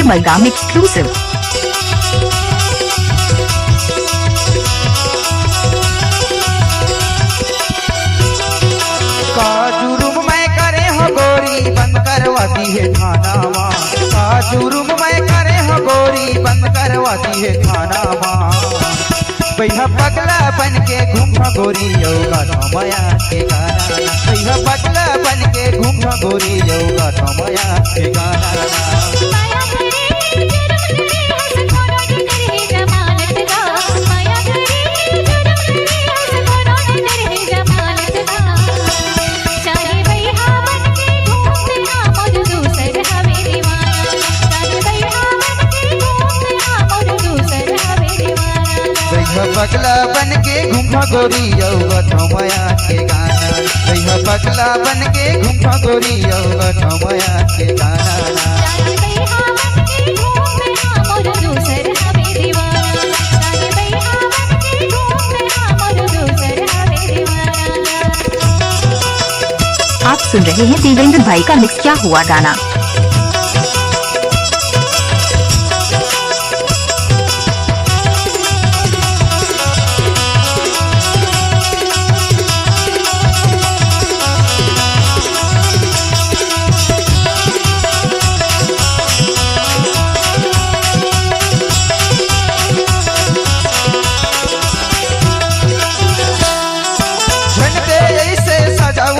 मलगाम exclusive. जुर्म मैं करे हो गोरी बंद करवाती है थाना माँ, का जुर्म मैं करे हो गोरी बंद करवाती है थाना माँ। भैया पगला बन के घूम गोरी योगा थमया के गाना, भैया पगला बन के घूम गोरी योगा थमया के गाना। पगला बन के घूम गोरी योगा थमया के गाना, भैया पगला बन के घूम गोरी योगा थमया के गाना। आप सुन रहे हैं देवेंद्र भाई का मिक्स क्या हुआ गाना।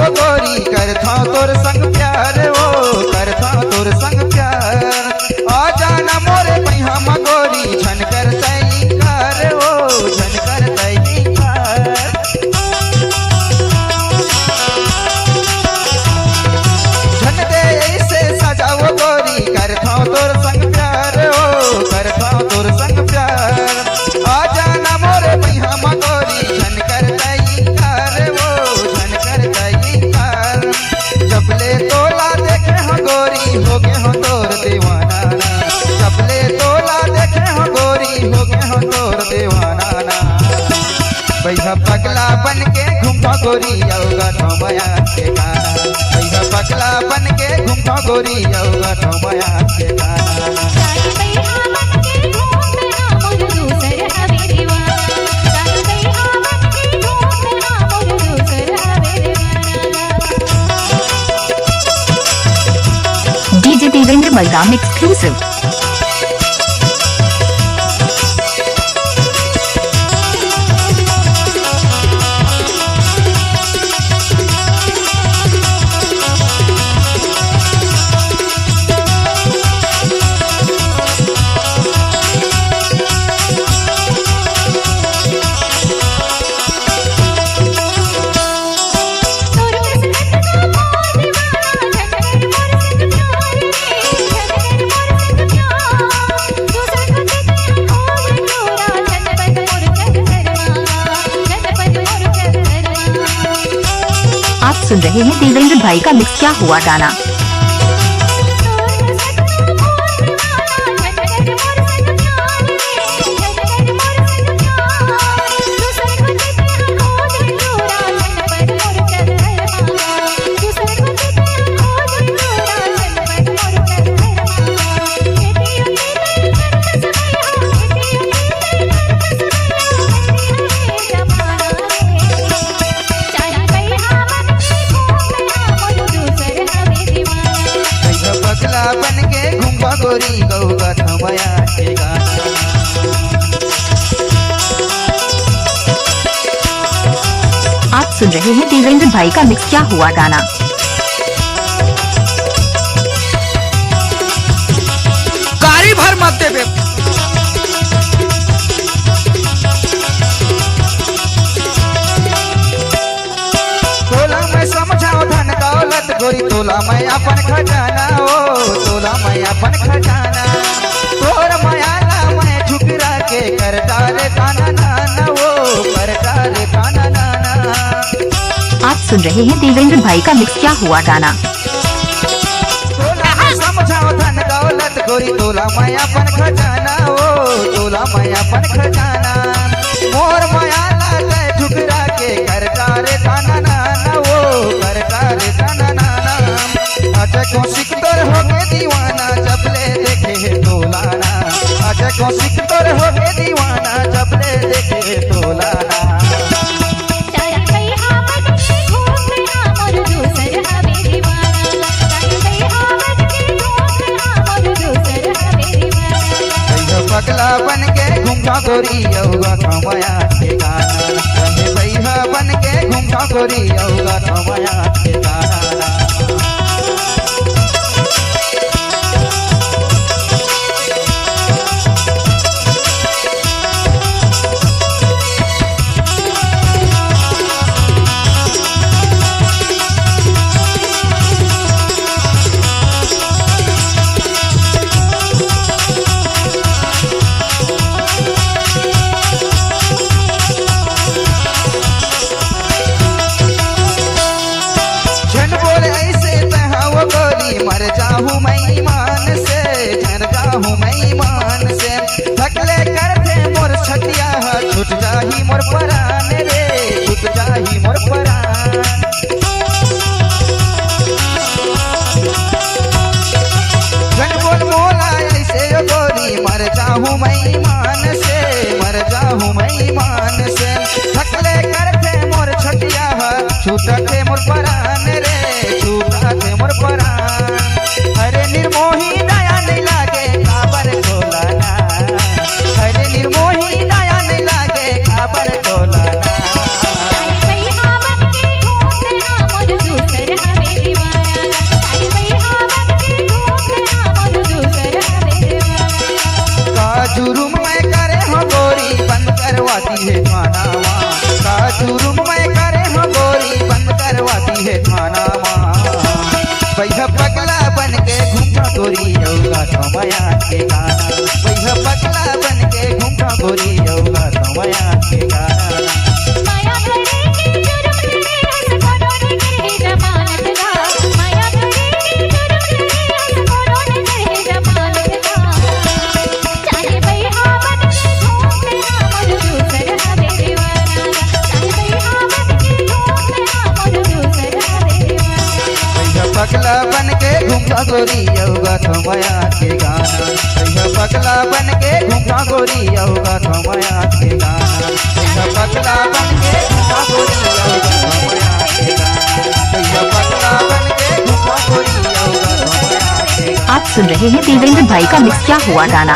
गोरी करता तोर संग प्यार, वो करता तोर संग प्यार। आ जाना मोरे पैहा गोरी झन कर तैकार, वो झन कर तैकार। झन दे ऐसे सजाओ गोरी करता तोर संग प्यार, वो करता तोर संग प्यार। आ जाना मोरे पैहा गोरी झन कर तैकार, वो झन कर तैकार। चपले तोला देखे हो गोरी हो गए हो तोर दीवाना, चपले तोला देखे हो गोरी हो गए हो तोर दीवाना। भैया पगला बन के घूमा गोरी योगा थमया के गाना, भैया पगला बन के घूमा गोरी योगा थमया के गाना। DJ Devendra Malgam exclusive. आप सुन रहे हैं देवेंद्र भाई का मिक्स क्या हुआ गाना। बन के घूमा गोरी गौगा थमया के गाना। आप सुन रहे हैं देवेंद्र भाई का मिक्स क्या हुआ गाना। गाड़ी भर मत देवे। तोला मैं समझाओ धन दौलत गोरी, तोला मैं अपन खजाना, ओ तोला मैं अपन खजाना। तोर मायाला मैं ठुकरा के कर डाले ताना नाना, वो कर डाले ताना नाना। आप सुन रहे हैं देवेंद्र भाई का मिक्स क्या हुआ गाना। तोला मैं समझाओ धन दौलत गोरी, तोला मैं अपन खजाना, ओ तोला मैं अपन खजाना। मोर मायाला मैं ठुकरा के कर डाले ताना नाना, वो कर डाले ताना नाना। अच्छा को सिकदर हो के दीवाना, जब ले देखे है तो मोर परान रे, छूट जाही मोर परान। जन बोल मोला ऐसे ओ गोरी, मर जाहूँ मैं ईमान से, मर जाहूँ मैं ईमान से। थकले करते मोर छटिया छूटते मोर परान रे, छूटते मोर परान। अरे निर्मोही दया नहीं लागे काबर टोलाना, अरे निर्मोही दया नहीं लागे काबर टोलाना। का जुर्म मैं करे हो गोरी, बंद करवाती है थानावा। का जुर्म मैं करे हो गोरी, बंद करवाती है थानावा। वह पगला बन के घूमा गोरी होगा समया के गाना, वह पगला बन के घूमा गोरी होगा समया के गाना। पगला बन के घूमा गोरी होगा समया के गाना, वह पगला बन के घूमा गोरी होगा समया के गाना। वह पगला बन के घूमा गोरी होगा समया के गाना, वह पगला बन के घूमा गोरी होगा समया के गाना। आप सुन रहे हैं देवेंद्र भाई का मिक्स क्या हुआ गाना।